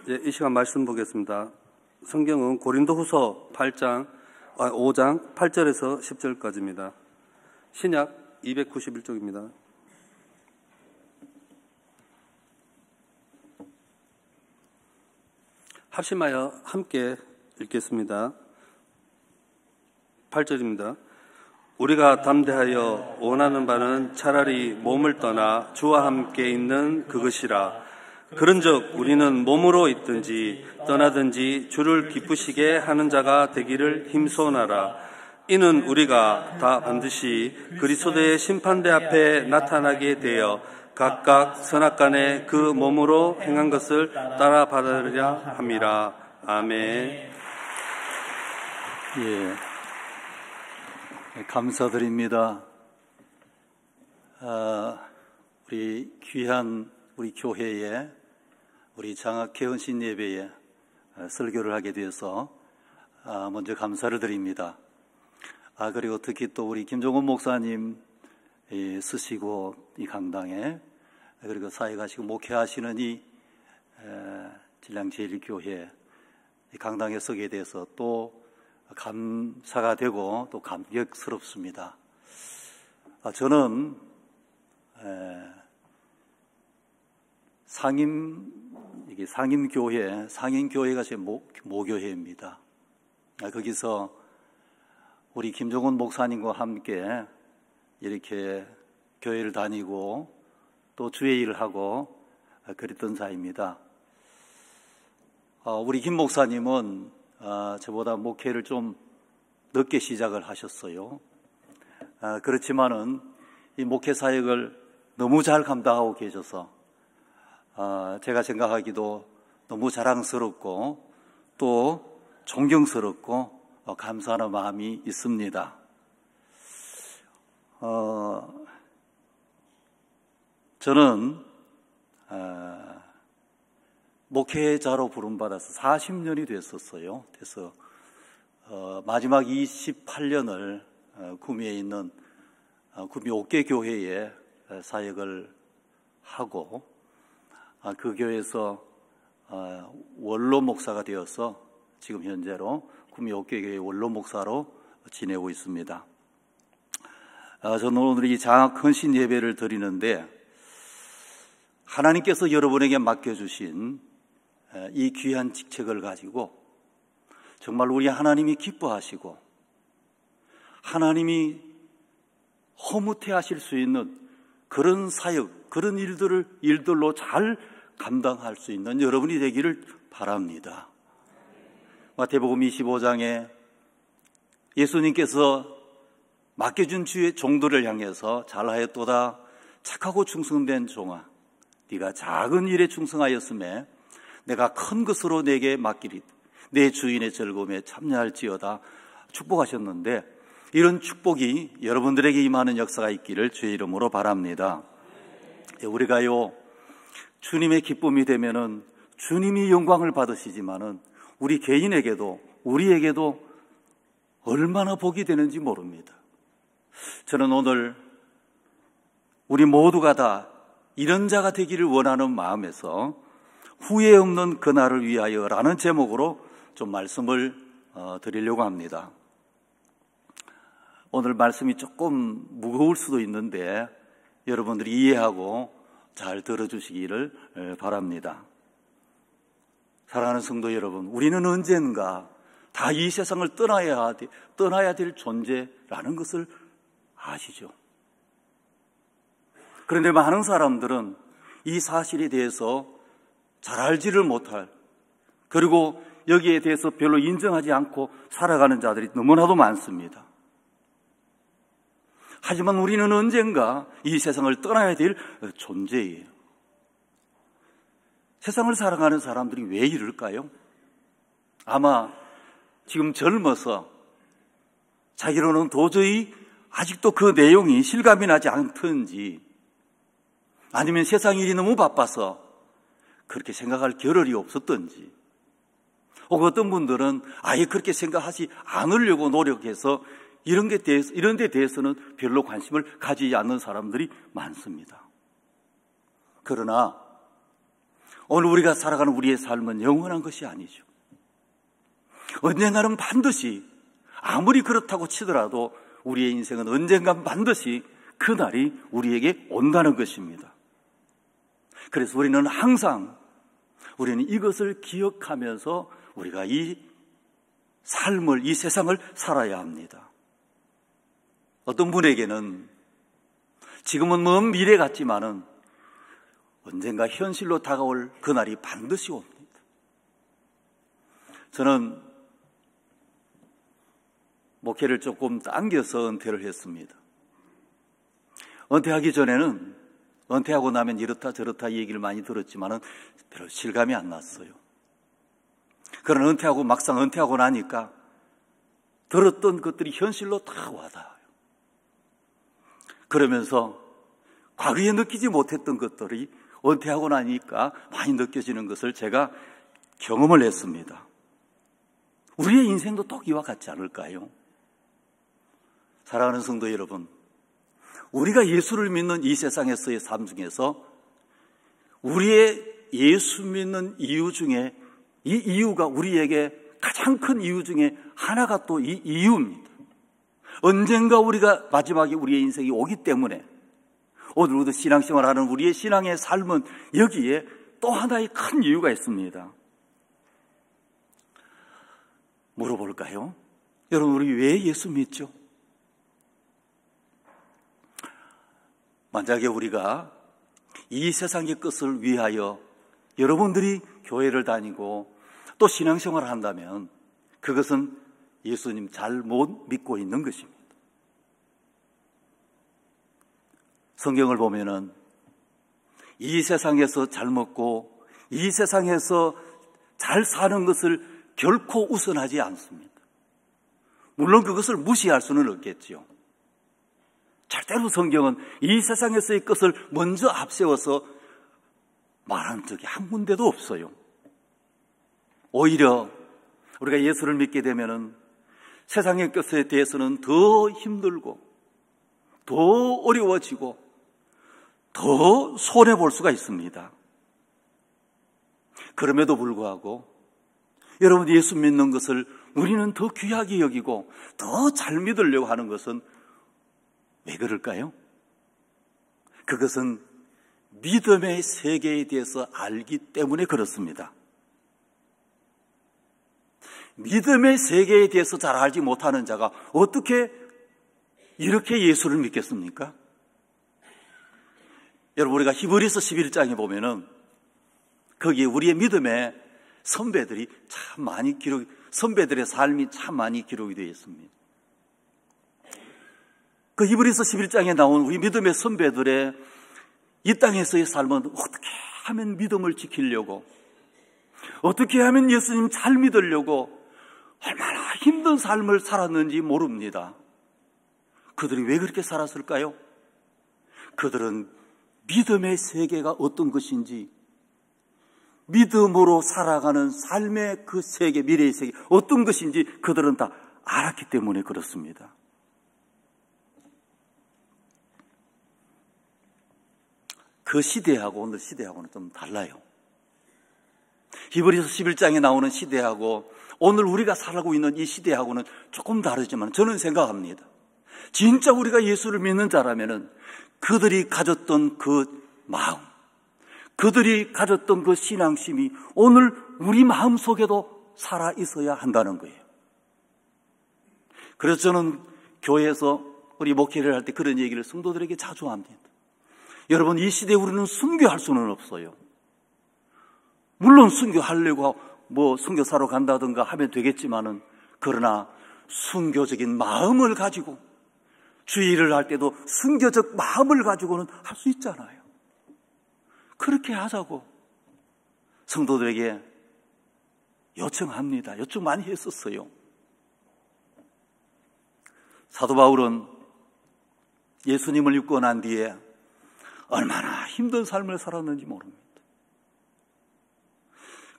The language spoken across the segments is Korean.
이 시간 말씀 보겠습니다. 성경은 고린도후서 5장 8절에서 10절까지입니다. 신약 291쪽입니다. 합심하여 함께 읽겠습니다. 8절입니다. 우리가 담대하여 원하는 바는 차라리 몸을 떠나 주와 함께 있는 그것이라. 그런즉 우리는 몸으로 있든지 떠나든지 주를 기쁘시게 하는 자가 되기를 힘소원하라. 이는 우리가 다 반드시 그리스도의 심판대 앞에 나타나게 되어 각각 선악간에 그 몸으로 행한 것을 따라 받으리라 함이라. 아멘. 감사드립니다. 우리 귀한 우리 교회에 우리 장학 개헌신 예배에 설교를 하게 되어서 먼저 감사를 드립니다. 그리고 특히 또 우리 김종원 목사님 쓰시고 이 강당에 그리고 사회 가시고 목회하시는 이 진량제일교회 이 강당에 서게 돼서 또 감사가 되고 또 감격스럽습니다. 저는 상임교회가 제 모교회입니다. 거기서 우리 김종원 목사님과 함께 이렇게 교회를 다니고 또 주의 일을 하고 그랬던 자입니다. 우리 김 목사님은 저보다 목회를 좀 늦게 시작을 하셨어요. 그렇지만은 이 목회 사역을 너무 잘 감당하고 계셔서 제가 생각하기도 너무 자랑스럽고 또 존경스럽고 감사하는 마음이 있습니다. 저는 목회자로 부름받아서 40년이 됐었어요. 그래서 마지막 28년을 구미에 있는 구미 옥계교회에 사역을 하고 그 교회에서 원로 목사가 되어서 지금 현재로 구미 옥계교회 원로 목사로 지내고 있습니다. 저는 오늘 이 장학 헌신 예배를 드리는데 하나님께서 여러분에게 맡겨주신 이 귀한 직책을 가지고 정말 우리 하나님이 기뻐하시고 하나님이 허무해 하실 수 있는 그런 사역, 그런 일들로 잘 감당할 수 있는 여러분이 되기를 바랍니다. 마태복음 25장에 예수님께서 맡겨준 주의 종들을 향해서 잘하였도다 착하고 충성된 종아, 네가 작은 일에 충성하였음에 내가 큰 것으로 내게 맡기리 내 주인의 즐거움에 참여할지어다 축복하셨는데 이런 축복이 여러분들에게 임하는 역사가 있기를 주의 이름으로 바랍니다. 우리가요 주님의 기쁨이 되면은 주님이 영광을 받으시지만은 우리 개인에게도 우리에게도 얼마나 복이 되는지 모릅니다. 저는 오늘 우리 모두가 다 이런 자가 되기를 원하는 마음에서 후회 없는 그날을 위하여 라는 제목으로 좀 말씀을 드리려고 합니다. 오늘 말씀이 조금 무거울 수도 있는데 여러분들이 이해하고 잘 들어주시기를 바랍니다. 사랑하는 성도 여러분, 우리는 언젠가 다 이 세상을 떠나야 될 존재라는 것을 아시죠? 그런데 많은 사람들은 이 사실에 대해서 잘 알지를 못할, 그리고 여기에 대해서 별로 인정하지 않고 살아가는 자들이 너무나도 많습니다. 하지만 우리는 언젠가 이 세상을 떠나야 될 존재예요. 세상을 살아가는 사람들이 왜 이럴까요? 아마 지금 젊어서 자기로는 도저히 아직도 그 내용이 실감이 나지 않던지, 아니면 세상 일이 너무 바빠서 그렇게 생각할 겨를이 없었던지, 혹은 어떤 분들은 아예 그렇게 생각하지 않으려고 노력해서 이런 데 대해서는 별로 관심을 가지지 않는 사람들이 많습니다. 그러나 오늘 우리가 살아가는 우리의 삶은 영원한 것이 아니죠. 언젠가는 반드시, 아무리 그렇다고 치더라도 우리의 인생은 언젠간 반드시 그날이 우리에게 온다는 것입니다. 그래서 우리는 항상 이것을 기억하면서 우리가 이 삶을, 이 세상을 살아야 합니다. 어떤 분에게는 지금은 먼 미래 같지만은 언젠가 현실로 다가올 그날이 반드시 옵니다. 저는 목회를 조금 당겨서 은퇴를 했습니다. 은퇴하기 전에는 은퇴하고 나면 이렇다 저렇다 얘기를 많이 들었지만은 별로 실감이 안 났어요. 그러나 막상 은퇴하고 나니까 들었던 것들이 현실로 다 와닿아요. 그러면서 과거에 느끼지 못했던 것들이 은퇴하고 나니까 많이 느껴지는 것을 제가 경험을 했습니다. 우리의 인생도 똑 이와 같지 않을까요? 사랑하는 성도 여러분, 우리가 예수를 믿는 이 세상에서의 삶 중에서 우리의 예수 믿는 이유 중에 이 이유가 우리에게 가장 큰 이유 중에 하나가 또 이 이유입니다. 언젠가 우리가 마지막에 우리의 인생이 오기 때문에 오늘 우리도 신앙생활하는 우리의 신앙의 삶은 여기에 또 하나의 큰 이유가 있습니다. 물어볼까요? 여러분, 우리 왜 예수 믿죠? 만약에 우리가 이 세상의 것을 위하여 여러분들이 교회를 다니고 또 신앙생활을 한다면 그것은 예수님 잘못 믿고 있는 것입니다. 성경을 보면은 이 세상에서 잘 먹고 이 세상에서 잘 사는 것을 결코 우선하지 않습니다. 물론 그것을 무시할 수는 없겠지요. 절대로 성경은 이 세상에서의 것을 먼저 앞세워서 말한 적이 한 군데도 없어요. 오히려 우리가 예수를 믿게 되면은 세상의 것에 대해서는 더 힘들고 더 어려워지고 더 손해볼 수가 있습니다. 그럼에도 불구하고 여러분, 예수 믿는 것을 우리는 더 귀하게 여기고 더 잘 믿으려고 하는 것은 왜 그럴까요? 그것은 믿음의 세계에 대해서 알기 때문에 그렇습니다. 믿음의 세계에 대해서 잘 알지 못하는 자가 어떻게 이렇게 예수를 믿겠습니까? 여러분, 우리가 히브리서 11장에 보면은 거기에 우리의 믿음의 선배들이 참 많이 선배들의 삶이 참 많이 기록이 되어 있습니다. 그 히브리서 11장에 나온 우리 믿음의 선배들의 이 땅에서의 삶은 어떻게 하면 믿음을 지키려고, 어떻게 하면 예수님 잘 믿으려고 얼마나 힘든 삶을 살았는지 모릅니다. 그들이 왜 그렇게 살았을까요? 그들은 믿음의 세계가 어떤 것인지, 믿음으로 살아가는 삶의 그 세계, 미래의 세계 어떤 것인지 그들은 다 알았기 때문에 그렇습니다. 그 시대하고 오늘 시대하고는 좀 달라요. 히브리서 11장에 나오는 시대하고 오늘 우리가 살고 있는 이 시대하고는 조금 다르지만 저는 생각합니다. 진짜 우리가 예수를 믿는 자라면은 그들이 가졌던 그 마음, 그들이 가졌던 그 신앙심이 오늘 우리 마음 속에도 살아 있어야 한다는 거예요. 그래서 저는 교회에서 우리 목회를 할 때 그런 얘기를 성도들에게 자주 합니다. 여러분, 이 시대에 우리는 순교할 수는 없어요. 물론 순교하려고 순교사로 간다든가 하면 되겠지만은, 그러나 순교적인 마음을 가지고 주의를 할 때도 순교적 마음을 가지고는 할 수 있잖아요. 그렇게 하자고 성도들에게 요청합니다. 요청 많이 했었어요. 사도 바울은 예수님을 믿고 난 뒤에 얼마나 힘든 삶을 살았는지 모릅니다.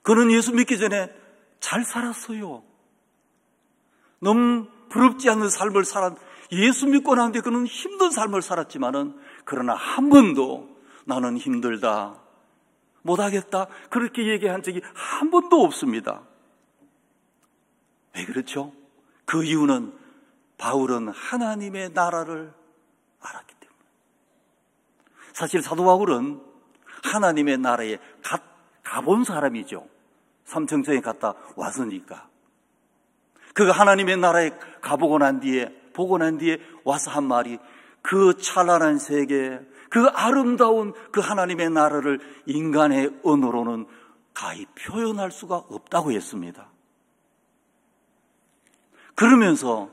그는 예수 믿기 전에 잘 살았어요. 너무 부럽지 않는 삶을 예수 믿고 난 뒤에 그는 힘든 삶을 살았지만은, 그러나 한 번도 나는 힘들다, 못하겠다 그렇게 얘기한 적이 한 번도 없습니다. 왜 그렇죠? 그 이유는 바울은 하나님의 나라를 알았기 때문에. 사실 사도 바울은 하나님의 나라에 가본 사람이죠. 삼청천에 갔다 왔으니까. 그가 하나님의 나라에 가보고 난 뒤에 와서 한 말이, 그 찬란한 세계, 그 아름다운 그 하나님의 나라를 인간의 언어로는 가히 표현할 수가 없다고 했습니다. 그러면서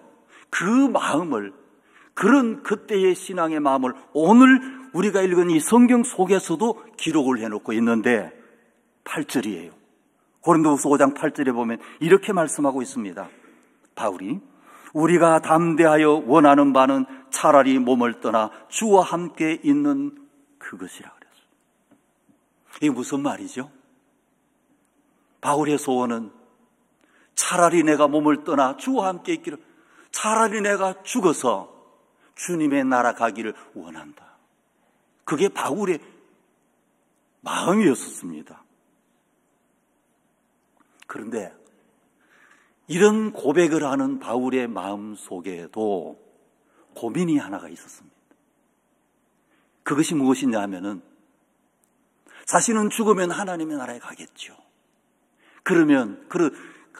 그 마음을, 그런 그때의 신앙의 마음을 오늘 우리가 읽은 이 성경 속에서도 기록을 해놓고 있는데 8절이에요. 고린도후서 5장 8절에 보면 이렇게 말씀하고 있습니다. 바울이 우리가 담대하여 원하는 바는 차라리 몸을 떠나 주와 함께 있는 그것이라 그랬어요. 이게 무슨 말이죠? 바울의 소원은 차라리 내가 몸을 떠나 주와 함께 있기를, 차라리 내가 죽어서 주님의 나라 가기를 원한다. 그게 바울의 마음이었습니다. 그런데 이런 고백을 하는 바울의 마음 속에도 고민이 하나가 있었습니다. 그것이 무엇이냐 하면은, 자신은 죽으면 하나님의 나라에 가겠죠. 그러면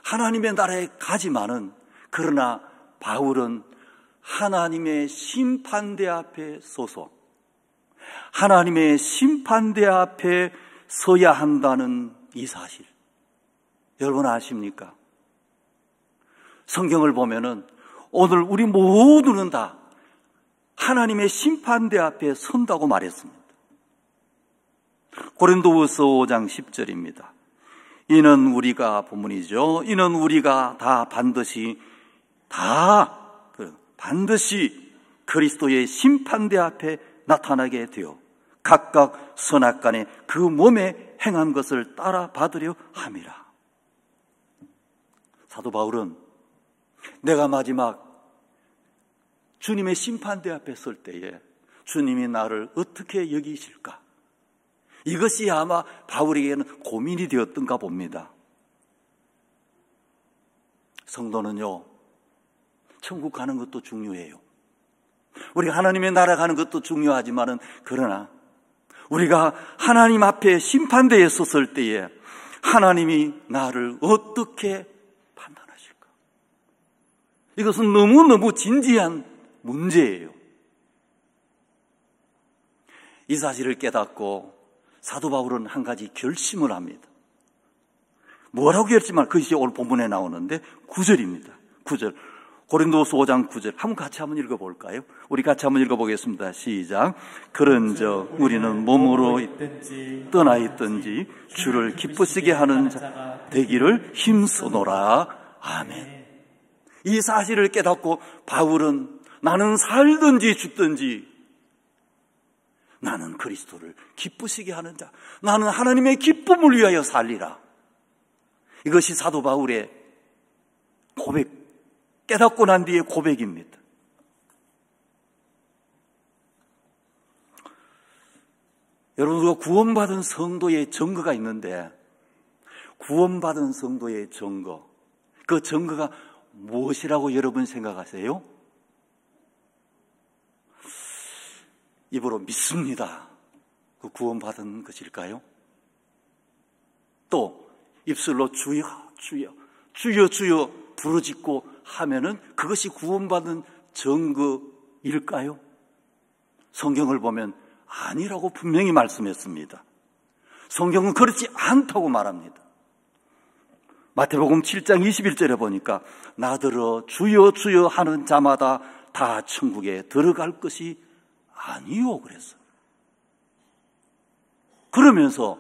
하나님의 나라에 가지만은, 그러나 바울은 하나님의 심판대 앞에 서서 하나님의 심판대 앞에 서야 한다는 이 사실, 여러분 아십니까? 성경을 보면은 오늘 우리 모두는 다 하나님의 심판대 앞에 선다고 말했습니다. 고린도후서 5장 10절입니다. 이는 우리가, 본문이죠. 이는 우리가 반드시 그리스도의 심판대 앞에 나타나게 되어 각각 선악간에 그 몸에 행한 것을 따라 받으려 함이라. 사도 바울은 내가 마지막 주님의 심판대 앞에 설 때에 주님이 나를 어떻게 여기실까? 이것이 아마 바울에게는 고민이 되었던가 봅니다. 성도는요, 천국 가는 것도 중요해요. 우리가 하나님의 나라 가는 것도 중요하지만은, 그러나 우리가 하나님 앞에 심판대에 섰을 때에 하나님이 나를 어떻게 판단하실까? 이것은 너무너무 진지한 문제예요. 이 사실을 깨닫고 사도 바울은 한 가지 결심을 합니다. 뭐라고 결심할? 그것이 오늘 본문에 나오는데 9절입니다. 9절. 고린도후서 5장 9절. 같이 한번 읽어볼까요? 우리 같이 한번 읽어보겠습니다. 시작. 그런즉 우리는 몸으로 떠나 있든지 주를 기쁘시게 하는 자 되기를 힘쓰노라. 아멘. 이 사실을 깨닫고 바울은 나는 살든지 죽든지 나는 그리스도를 기쁘시게 하는 자, 나는 하나님의 기쁨을 위하여 살리라. 이것이 사도 바울의 고백, 깨닫고 난 뒤의 고백입니다. 여러분, 우리가 구원받은 성도의 증거가 있는데, 구원받은 성도의 증거, 그 증거가 무엇이라고 여러분 생각하세요? 입으로 믿습니다. 그 구원받은 것일까요? 또 입술로 주여 주여 주여 주여 부르짖고 하면은 그것이 구원받은 증거일까요? 성경을 보면 아니라고 분명히 말씀했습니다. 성경은 그렇지 않다고 말합니다. 마태복음 7장 21절에 보니까 나더러 주여 주여 하는 자마다 다 천국에 들어갈 것이 아니요 그랬어요. 그러면서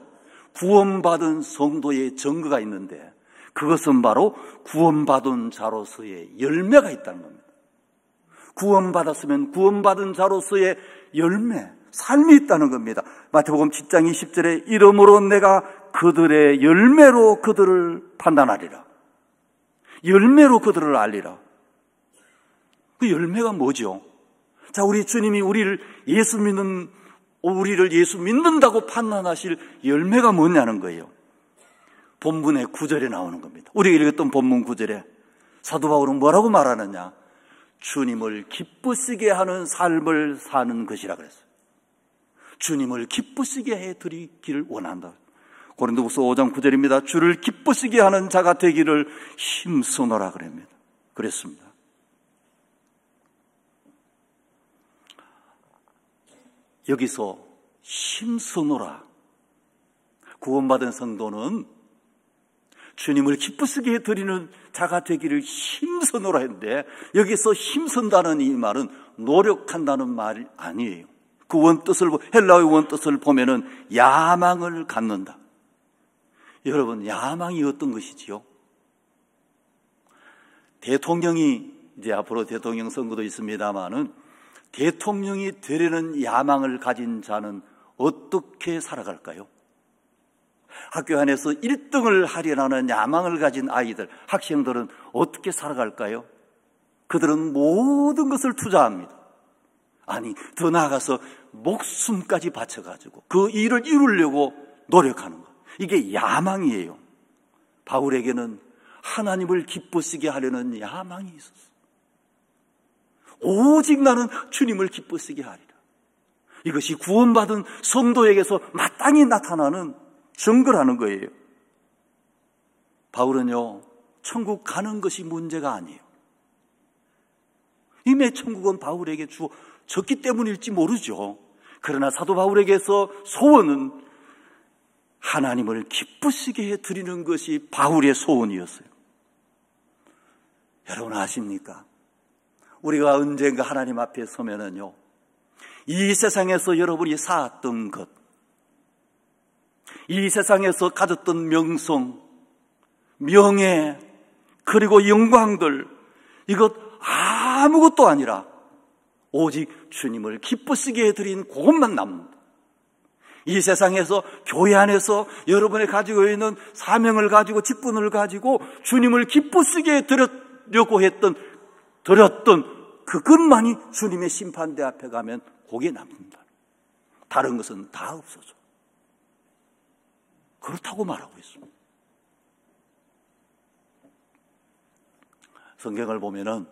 구원받은 성도의 증거가 있는데, 그것은 바로 구원받은 자로서의 열매가 있다는 겁니다. 구원받았으면 구원받은 자로서의 열매, 삶이 있다는 겁니다. 마태복음 7장 20절에 이러므로 내가 그들의 열매로 그들을 판단하리라. 열매로 그들을 알리라. 그 열매가 뭐죠? 자, 우리 주님이 우리를 예수 믿는 우리를 예수 믿는다고 판단하실 열매가 뭐냐는 거예요. 본문의 9절에 나오는 겁니다. 우리가 읽었던 본문 9절에 사도 바울은 뭐라고 말하느냐? 주님을 기쁘시게 하는 삶을 사는 것이라 그랬어요. 주님을 기쁘시게 해드리기를 원한다. 고린도후서 5장 9절입니다. 주를 기쁘시게 하는 자가 되기를 힘쓰노라 그랬습니다. 여기서 힘쓰노라, 구원받은 성도는 주님을 기쁘시게 해드리는 자가 되기를 힘쓰노라 했는데, 여기서 힘쓴다는 이 말은 노력한다는 말이 아니에요. 그 원뜻을, 헬라어의 원뜻을 보면은 야망을 갖는다. 여러분, 야망이 어떤 것이지요? 대통령이, 이제 앞으로 대통령 선거도 있습니다마는, 대통령이 되려는 야망을 가진 자는 어떻게 살아갈까요? 학교 안에서 1등을 하려는 야망을 가진 아이들, 학생들은 어떻게 살아갈까요? 그들은 모든 것을 투자합니다. 아니, 더 나아가서 목숨까지 바쳐가지고 그 일을 이루려고 노력하는 것. 이게 야망이에요. 바울에게는 하나님을 기쁘시게 하려는 야망이 있었어요. 오직 나는 주님을 기쁘시게 하리라. 이것이 구원받은 성도에게서 마땅히 나타나는 증거라는 거예요. 바울은요, 천국 가는 것이 문제가 아니에요. 이미 천국은 바울에게 주어졌기 때문일지 모르죠. 그러나 사도 바울에게서 소원은 하나님을 기쁘시게 해드리는 것이 바울의 소원이었어요. 여러분 아십니까? 우리가 언젠가 하나님 앞에 서면은요, 이 세상에서 여러분이 쌓았던 것, 이 세상에서 가졌던 명성, 명예, 그리고 영광들, 이것 아무것도 아니라 오직 주님을 기쁘시게 해드린 그것만 남는다. 이 세상에서, 교회 안에서 여러분이 가지고 있는 사명을 가지고, 직분을 가지고 주님을 기쁘시게 드렸던 그것만이 주님의 심판대 앞에 가면 그게 남는다. 다른 것은 다 없어져. 그렇다고 말하고 있습니다. 성경을 보면은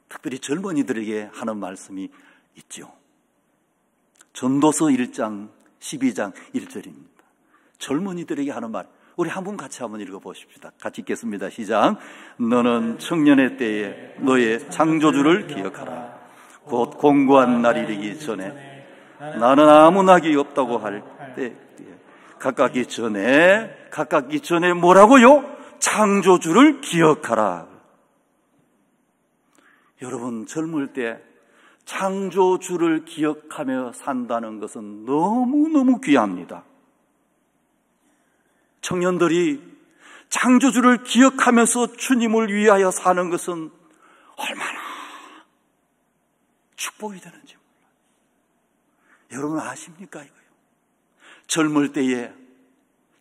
특별히 젊은이들에게 하는 말씀이 있죠. 전도서 1장 12장 1절입니다. 젊은이들에게 하는 말, 우리 한 분 같이 한번 읽어보십시다. 같이 읽겠습니다. 시작. 너는 청년의 때에 너의 창조주를 기억하라. 곧 공고한 날이 이르기 전에, 나는 아무 낙이 없다고 할 때 가깝기 전에 뭐라고요? 창조주를 기억하라. 여러분, 젊을 때 창조주를 기억하며 산다는 것은 너무너무 귀합니다. 청년들이 창조주를 기억하면서 주님을 위하여 사는 것은 얼마나 축복이 되는지 몰라요. 여러분 아십니까 이거요? 젊을 때에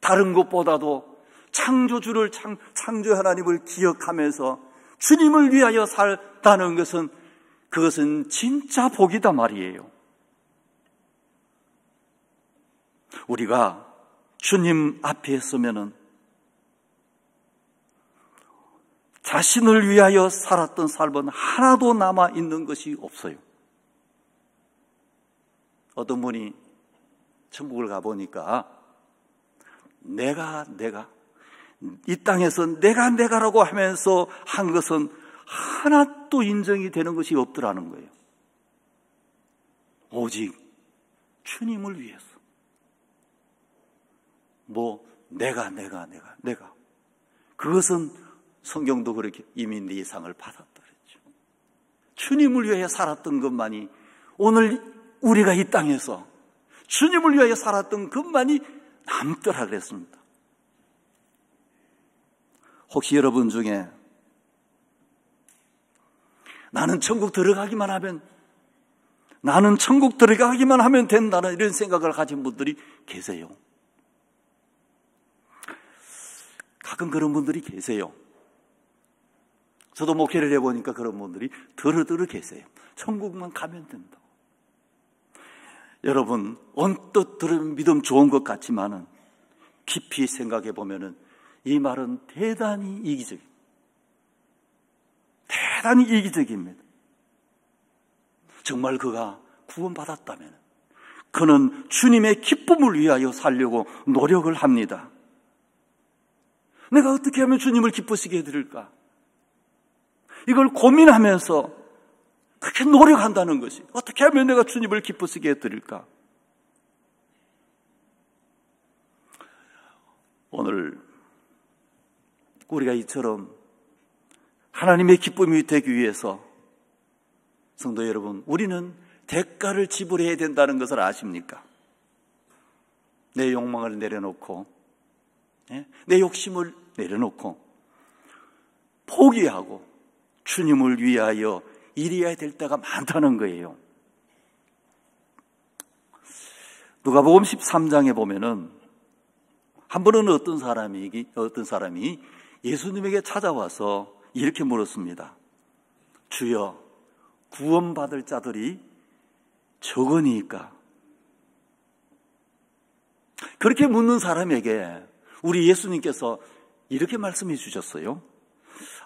다른 것보다도 창조주를, 창조 하나님을 기억하면서 주님을 위하여 살다는 것은, 그것은 진짜 복이다 말이에요. 우리가 주님 앞에 서면은 자신을 위하여 살았던 삶은 하나도 남아 있는 것이 없어요. 어떤 분이 천국을 가보니까 내가 이 땅에서 내가라고 하면서 한 것은 하나도 인정이 되는 것이 없더라는 거예요. 오직 주님을 위해서. 내가. 그것은 성경도 그렇게 이미 네 상을 받았다 그랬죠. 주님을 위하여 살았던 것만이, 오늘 우리가 이 땅에서 주님을 위하여 살았던 것만이 남더라 그랬습니다. 혹시 여러분 중에 나는 천국 들어가기만 하면 된다는 이런 생각을 가진 분들이 계세요. 가끔 그런 분들이 계세요. 저도 목회를 해보니까 그런 분들이 더러 계세요. 천국만 가면 된다고. 여러분, 언뜻 들으면 믿음 좋은 것 같지만은 깊이 생각해 보면은 이 말은 대단히 이기적입니다. 정말 그가 구원받았다면 그는 주님의 기쁨을 위하여 살려고 노력을 합니다. 내가 어떻게 하면 주님을 기쁘시게 해드릴까? 이걸 고민하면서 그렇게 노력한다는 것이, 어떻게 하면 내가 주님을 기쁘시게 해드릴까? 오늘 우리가 이처럼 하나님의 기쁨이 되기 위해서 성도 여러분, 우리는 대가를 지불해야 된다는 것을 아십니까? 내 욕망을 내려놓고, 내 욕심을 내려놓고 포기하고 주님을 위하여 일해야 될 때가 많다는 거예요. 누가복음 13장에 보면은 한 번은 어떤 사람이 예수님에게 찾아와서 이렇게 물었습니다. 주여, 구원받을 자들이 적으니까. 그렇게 묻는 사람에게 우리 예수님께서 이렇게 말씀해 주셨어요.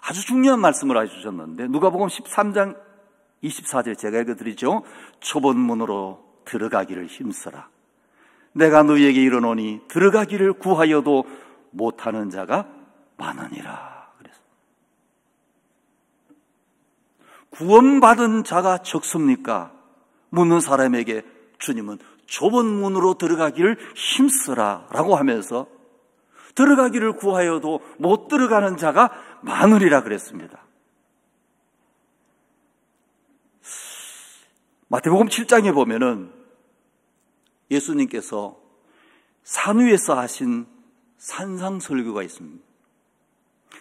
아주 중요한 말씀을 해주셨는데 누가복음 13장 24절 제가 읽어드리죠. 좁은 문으로 들어가기를 힘쓰라. 내가 너희에게 이르노니 들어가기를 구하여도 못하는 자가 많으니라. 그래서 구원받은 자가 적습니까? 묻는 사람에게 주님은 좁은 문으로 들어가기를 힘쓰라 라고 하면서 들어가기를 구하여도 못 들어가는 자가 많으리라 그랬습니다. 마태복음 7장에 보면은 예수님께서 산 위에서 하신 산상설교가 있습니다.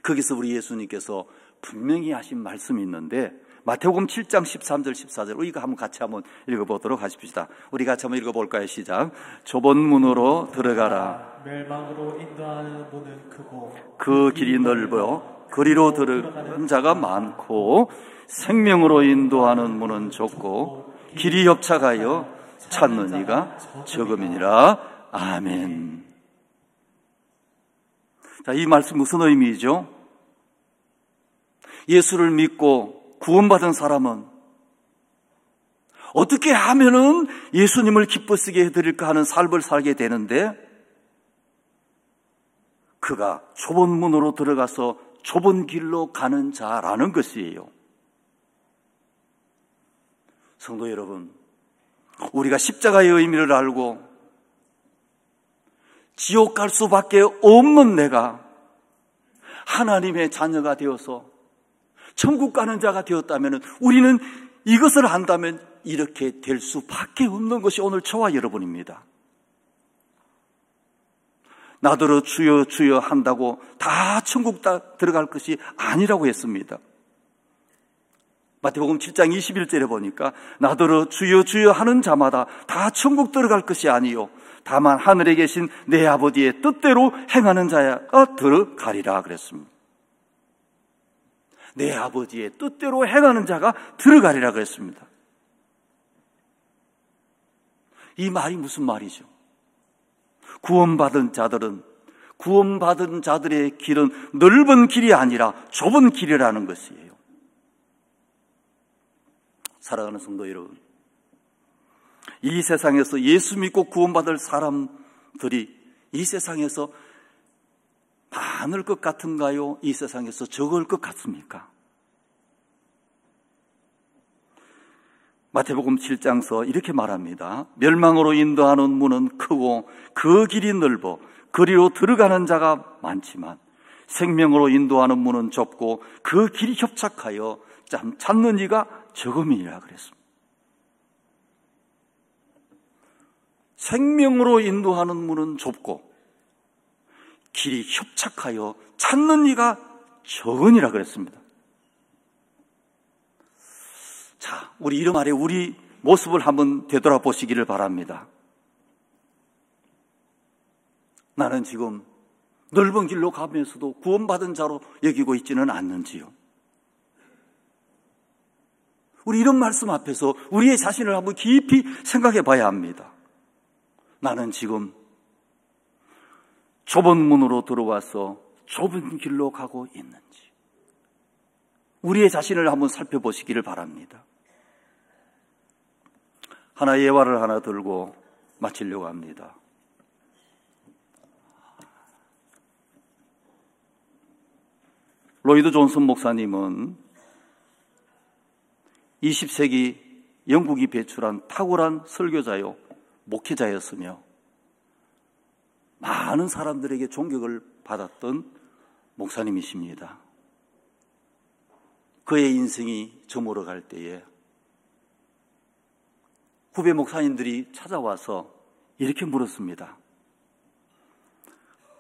거기서 우리 예수님께서 분명히 하신 말씀이 있는데 마태복음 7장 13절 14절 우리가 같이 한번 읽어보도록 하십시다. 우리 같이 한번 읽어볼까요? 시작. 좁은 문으로 들어가라. 멸망으로 인도하는 문은 크고 그 길이 넓어 그리로 들어가는 자가 많고 생명으로 인도하는 문은 좁고 길이 협착하여 찾는 이가 적음이니라. 아멘. 자, 이 말씀 무슨 의미이죠? 예수를 믿고 구원받은 사람은 어떻게 하면은 예수님을 기쁘시게 해드릴까 하는 삶을 살게 되는데 그가 좁은 문으로 들어가서 좁은 길로 가는 자라는 것이에요. 성도 여러분, 우리가 십자가의 의미를 알고 지옥 갈 수밖에 없는 내가 하나님의 자녀가 되어서 천국 가는 자가 되었다면 우리는 이것을 안다면 이렇게 될 수밖에 없는 것이 오늘 저와 여러분입니다. 나더러 주여 주여 한다고 다 천국 들어갈 것이 아니라고 했습니다. 마태복음 7장 21절에 보니까 나더러 주여 주여 하는 자마다 다 천국 들어갈 것이 아니요 다만 하늘에 계신 내 아버지의 뜻대로 행하는 자가 들어가리라 그랬습니다. 내 아버지의 뜻대로 행하는 자가 들어가리라 그랬습니다. 이 말이 무슨 말이죠? 구원받은 자들의 길은 넓은 길이 아니라 좁은 길이라는 것이에요. 사랑하는 성도 여러분, 이 세상에서 예수 믿고 구원받을 사람들이 이 세상에서 많을 것 같은가요? 이 세상에서 적을 것 같습니까? 마태복음 7장서 이렇게 말합니다. 멸망으로 인도하는 문은 크고 그 길이 넓어 그리로 들어가는 자가 많지만 생명으로 인도하는 문은 좁고 그 길이 협착하여 찾는 이가 적음이라 그랬습니다. 생명으로 인도하는 문은 좁고 길이 협착하여 찾는 이가 적으니라 그랬습니다. 자, 우리 이름 아래 우리 모습을 한번 되돌아보시기를 바랍니다. 나는 지금 넓은 길로 가면서도 구원받은 자로 여기고 있지는 않는지요? 우리 이런 말씀 앞에서 우리의 자신을 한번 깊이 생각해 봐야 합니다. 나는 지금 좁은 문으로 들어와서 좁은 길로 가고 있는지 우리의 자신을 한번 살펴보시기를 바랍니다. 하나의 예화를 하나 들고 마치려고 합니다. 로이드 존슨 목사님은 20세기 영국이 배출한 탁월한 설교자요 목회자였으며 많은 사람들에게 존경을 받았던 목사님이십니다. 그의 인생이 저물어갈 때에 후배 목사님들이 찾아와서 이렇게 물었습니다.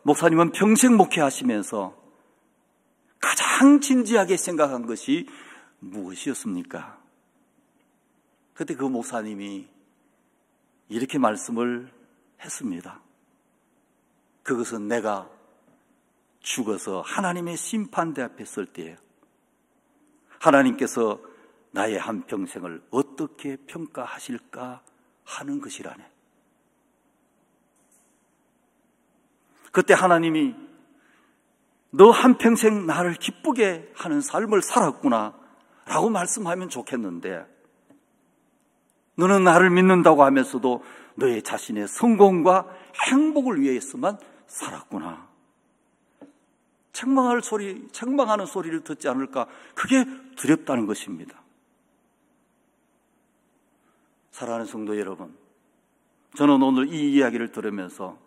목사님은 평생 목회하시면서 가장 진지하게 생각한 것이 무엇이었습니까? 그때 그 목사님이 이렇게 말씀을 했습니다. 그것은 내가 죽어서 하나님의 심판대 앞에 설 때에 하나님께서 나의 한평생을 어떻게 평가하실까 하는 것이라네. 그때 하나님이 너 한평생 나를 기쁘게 하는 삶을 살았구나 라고 말씀하면 좋겠는데 너는 나를 믿는다고 하면서도 너의 자신의 성공과 행복을 위해서만 살았구나. 책망하는 소리를 듣지 않을까? 그게 두렵다는 것입니다. 사랑하는 성도 여러분, 저는 오늘 이 이야기를 들으면서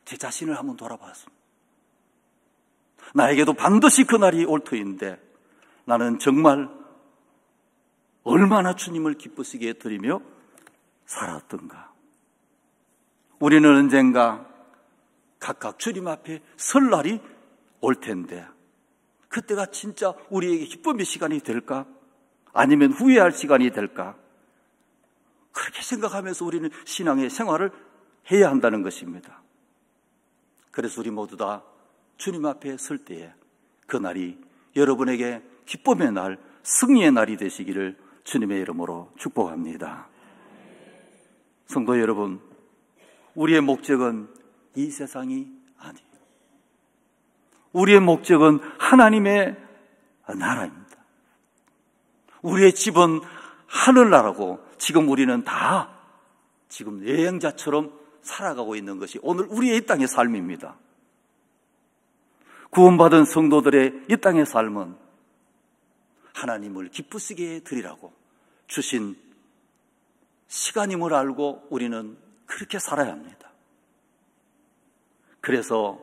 제 자신을 한번 돌아봤습니다. 나에게도 반드시 그날이 올 터인데 나는 정말 얼마나 주님을 기쁘시게 드리며 살았던가. 우리는 언젠가 각각 주님 앞에 설 날이 올 텐데 그때가 진짜 우리에게 기쁨의 시간이 될까? 아니면 후회할 시간이 될까? 그렇게 생각하면서 우리는 신앙의 생활을 해야 한다는 것입니다. 그래서 우리 모두 다 주님 앞에 설 때에 그 날이 여러분에게 기쁨의 날, 승리의 날이 되시기를 주님의 이름으로 축복합니다. 성도 여러분, 우리의 목적은 이 세상이 아니에요. 우리의 목적은 하나님의 나라입니다. 우리의 집은 하늘나라고 지금 우리는 다 지금 여행자처럼 살아가고 있는 것이 오늘 우리의 이 땅의 삶입니다. 구원받은 성도들의 이 땅의 삶은 하나님을 기쁘시게 드리라고 주신 시간임을 알고 우리는 그렇게 살아야 합니다. 그래서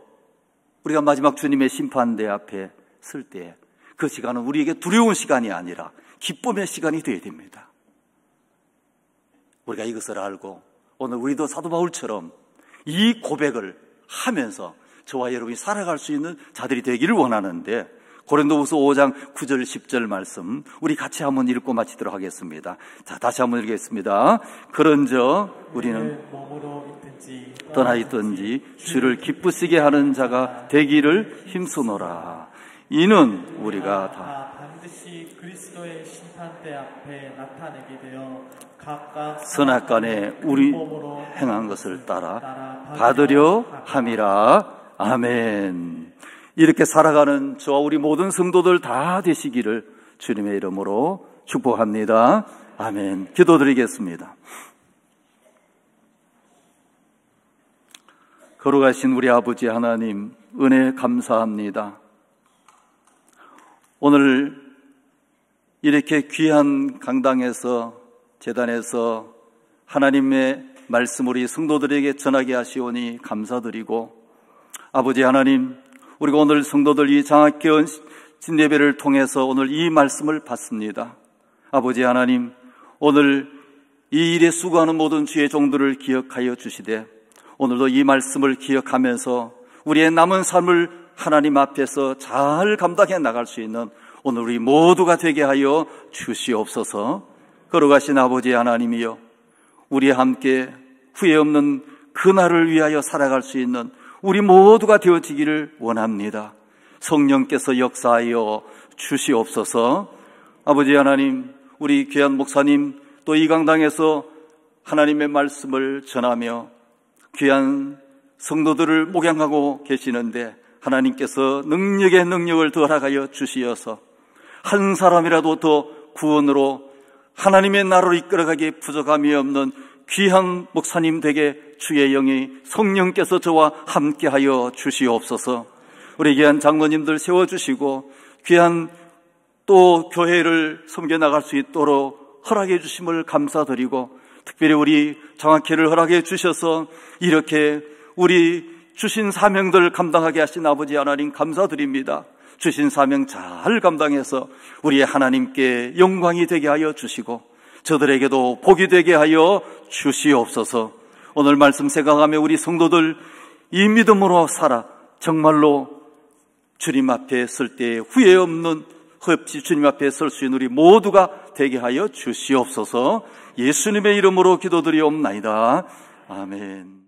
우리가 마지막 주님의 심판대 앞에 설 때 그 시간은 우리에게 두려운 시간이 아니라 기쁨의 시간이 되어야 됩니다. 우리가 이것을 알고 오늘 우리도 사도 바울처럼 이 고백을 하면서 저와 여러분이 살아갈 수 있는 자들이 되기를 원하는데 고린도후서 5장 9절 10절 말씀 우리 같이 한번 읽고 마치도록 하겠습니다. 자, 다시 한번 읽겠습니다. 그런즉 우리는 몸으로 있든지 떠나 있든지 주를 기쁘시게 하는 자가 되기를 힘쓰노라. 이는 우리가 다 반드시 그리스도의 심판대 앞에 나타내게 되어 각각 선악간에 우리 행한 것을 따라 받으려 함이라. 아멘. 이렇게 살아가는 저와 우리 모든 성도들 다 되시기를 주님의 이름으로 축복합니다. 아멘. 기도드리겠습니다. 걸어가신 우리 아버지 하나님 은혜 감사합니다. 오늘 이렇게 귀한 강당에서 제단에서 하나님의 말씀 우리 성도들에게 전하게 하시오니 감사드리고 아버지 하나님 우리가 오늘 성도들 이 장학개원 진예배를 통해서 오늘 이 말씀을 받습니다. 아버지 하나님 오늘 이 일에 수고하는 모든 주의 종들을 기억하여 주시되 오늘도 이 말씀을 기억하면서 우리의 남은 삶을 하나님 앞에서 잘 감당해 나갈 수 있는 오늘 우리 모두가 되게 하여 주시옵소서. 걸어가신 아버지 하나님이여 우리 함께 후회 없는 그날을 위하여 살아갈 수 있는 우리 모두가 되어지기를 원합니다. 성령께서 역사하여 주시옵소서. 아버지 하나님 우리 귀한 목사님 또 이 강당에서 하나님의 말씀을 전하며 귀한 성도들을 목양하고 계시는데 하나님께서 능력에 능력을 더하여 주시어서 한 사람이라도 더 구원으로 하나님의 나라로 이끌어가기에 부족함이 없는 귀한 목사님 되게 주의 영이 성령께서 저와 함께하여 주시옵소서. 우리 귀한 장로님들 세워주시고 귀한 또 교회를 섬겨나갈 수 있도록 허락해 주심을 감사드리고, 특별히 우리 장학회를 허락해 주셔서 이렇게 우리 주신 사명들 감당하게 하신 아버지 하나님 감사드립니다. 주신 사명 잘 감당해서 우리의 하나님께 영광이 되게 하여 주시고 저들에게도 복이 되게 하여 주시옵소서. 오늘 말씀 생각하며 우리 성도들 이 믿음으로 살아 정말로 주님 앞에 설 때 후회 없는 없이 주님 앞에 설 수 있는 우리 모두가 되게 하여 주시옵소서. 예수님의 이름으로 기도드리옵나이다. 아멘.